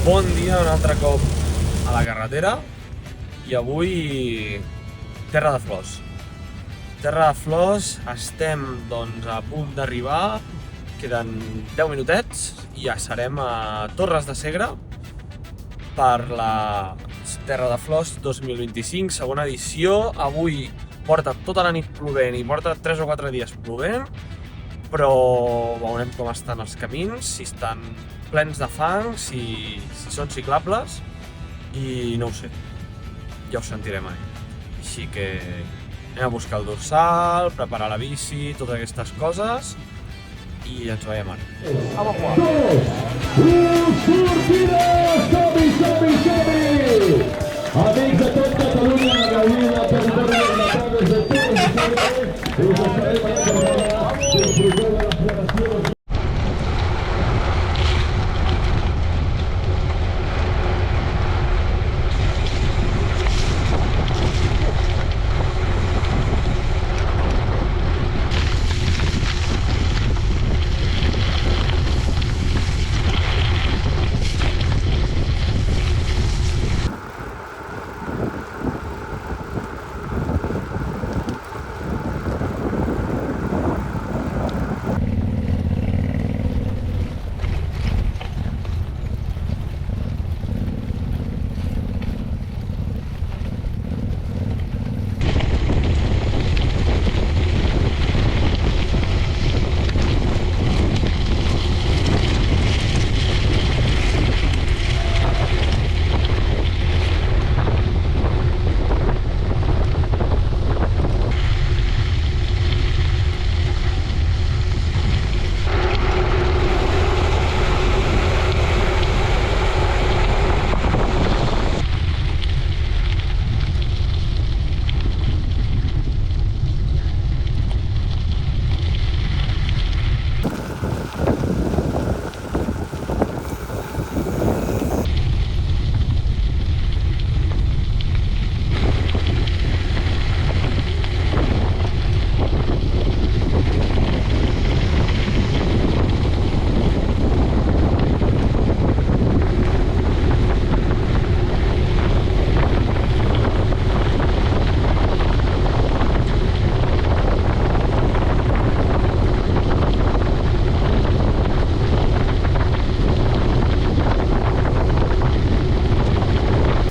Bon dia un altre cop a la carretera i avui Terra de Flors. Terra de Flors, estem a punt d'arribar, queden 10 minutets i ja serem a Torres de Segre per la Terra de Flors 2025, segona edició. Avui porta tota la nit plovent i porta 3 o 4 dies plovent, però veurem com estan els camins, si estan plens de fang, si són ciclables, i no ho sé, ja ho sentirem ahir. Així que anem a buscar el dorsal, preparar la bici, totes aquestes coses, i ens veiem ara. Vamos a jugar! Sortida! Som-hi, som-hi, som-hi! Amics de tot Catalunya, gaudim del territori de les Terres de Segre, us estarem a la jornada del programa de la Federació de...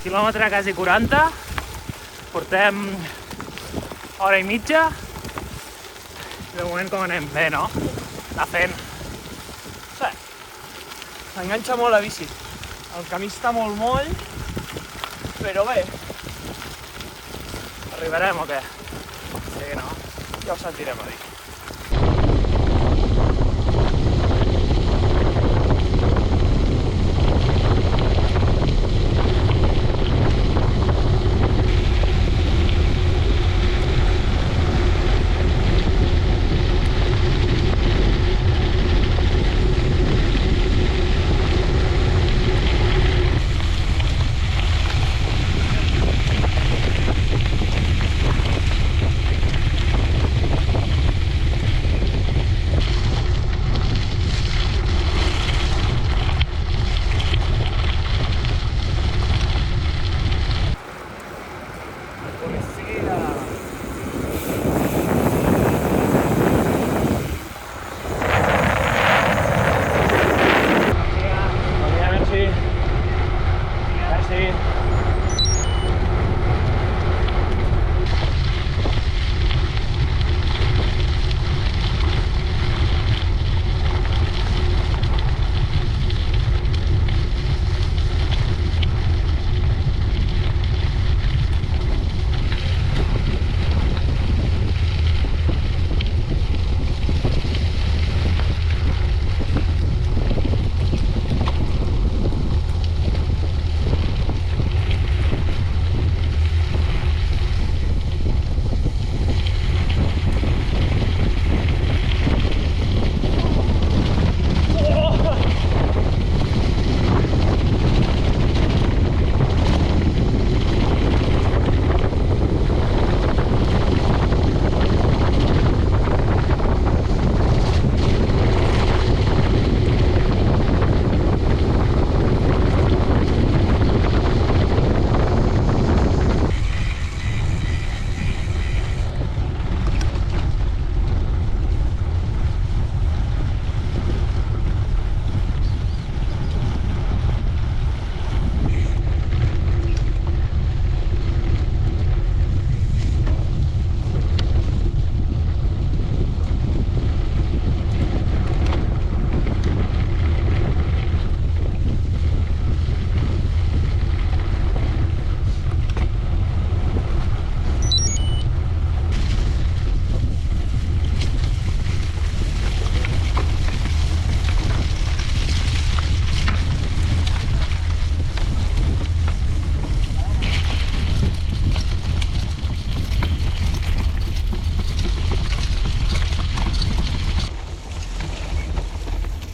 Quilòmetre quasi 40, portem hora i mitja. De moment com anem? Bé, no? Està fent. Sí, s'enganxa molt la bici. El camí està molt moll, però bé. Arribarem o què? Sí, no? Ja ho sentirem a dir.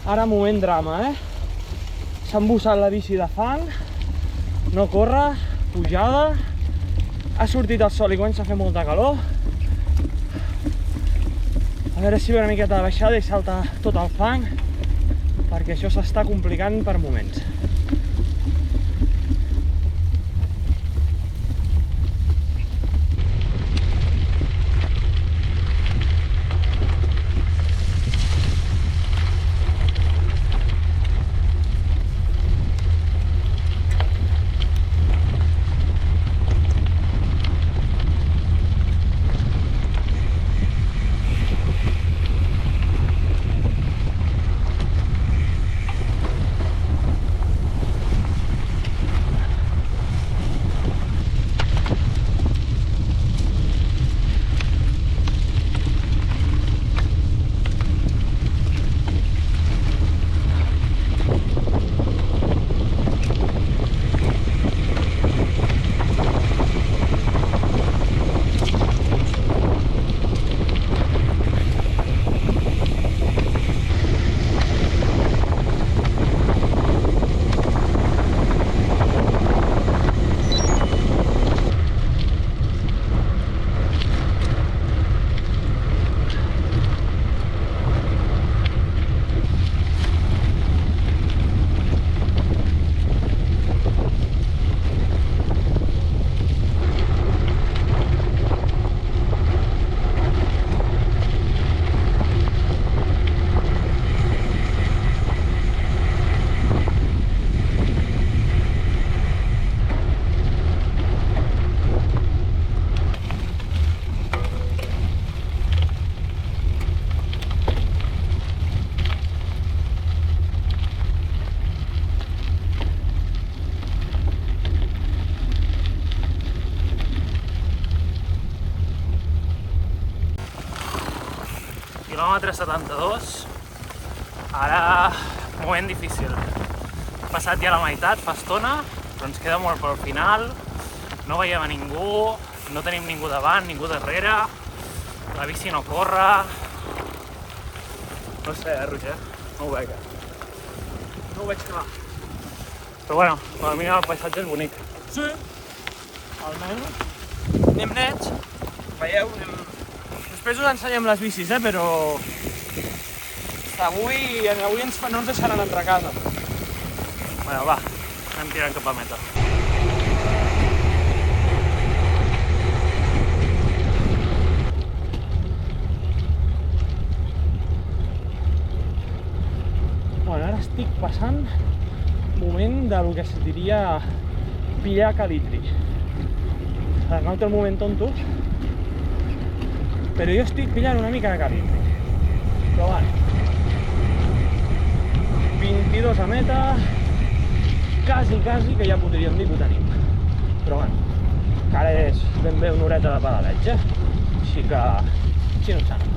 Ara moment drama, S'ha embussat la bici de fang, no corre, pujada, ha sortit el sol i comença a fer molta calor. A veure si ve una miqueta de baixada i salta tot el fang, perquè això s'està complicant per moments. Quilòmetre 72, ara moment difícil. Hem passat ja la meitat fa estona, però ens queda molt pel final, no veiem a ningú, no tenim ningú davant, ningú darrere, la bici no corre... No sé, Roger? No ho veig. No ho veig clar. Però bueno, com a mínim el paisatge és bonic. Sí, almenys. Anem nets, veieu, anem... Després us ensenyem les bicis, però... Avui no ens deixaran entrar a casa. Bueno, va, anem tirant cap a meta. Bueno, ara estic passant moment del que se diria pillar calitri. Es nota el moment tontos, però jo estic pillant una mica de calitri. Però bueno, 22 a meta, quasi que ja podríem dir que ho tenim. Però bueno, encara és ben bé una horeta de pedalatge, així que així no ens sap.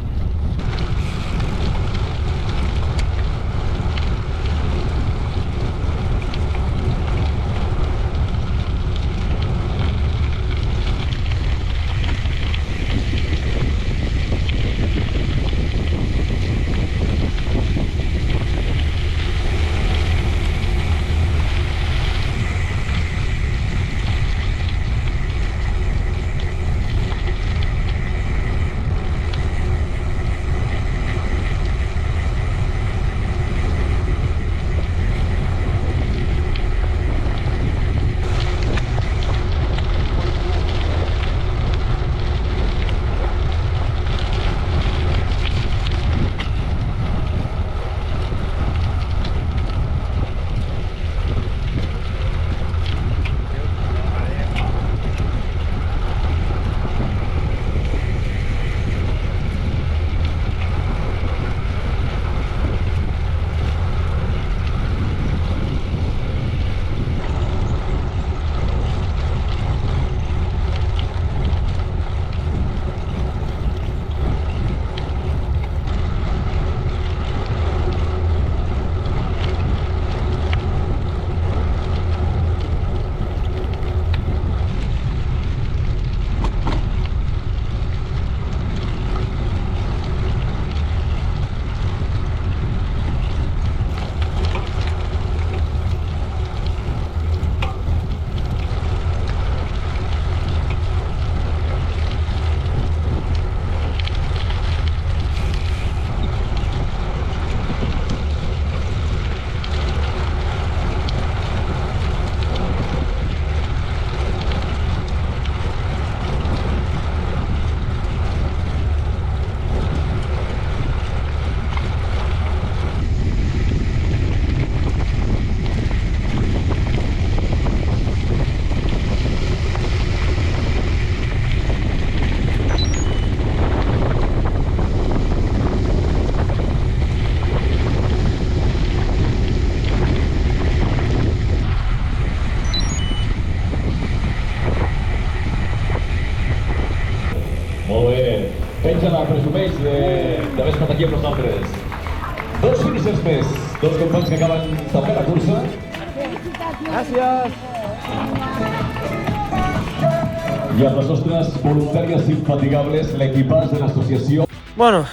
presumeix d'haver estat aquí amb nosaltres. 2 finishers més, 2 companys que acaben també la cursa. Gràcies! I amb les nostres voluntàries infatigables, l'equipàs de l'associació. Bueno,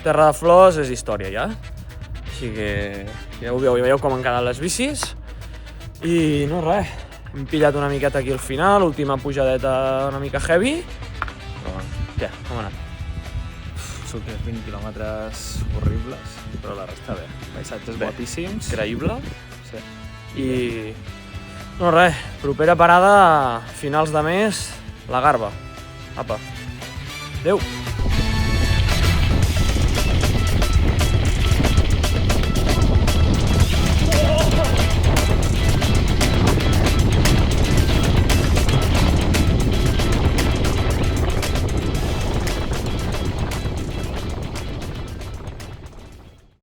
Terra de Flors és història ja. Així que ja ho veieu com han quedat les bicis. I no res, hem pillat una miqueta aquí al final, última pujadeta una mica heavy. Però bueno, què, com ha anat? Són 20 quilòmetres horribles, però la resta bé. Paisatges guapíssims. Creïble. Sí. I no res, propera parada, finals de mes, la Garba. Apa. Adéu.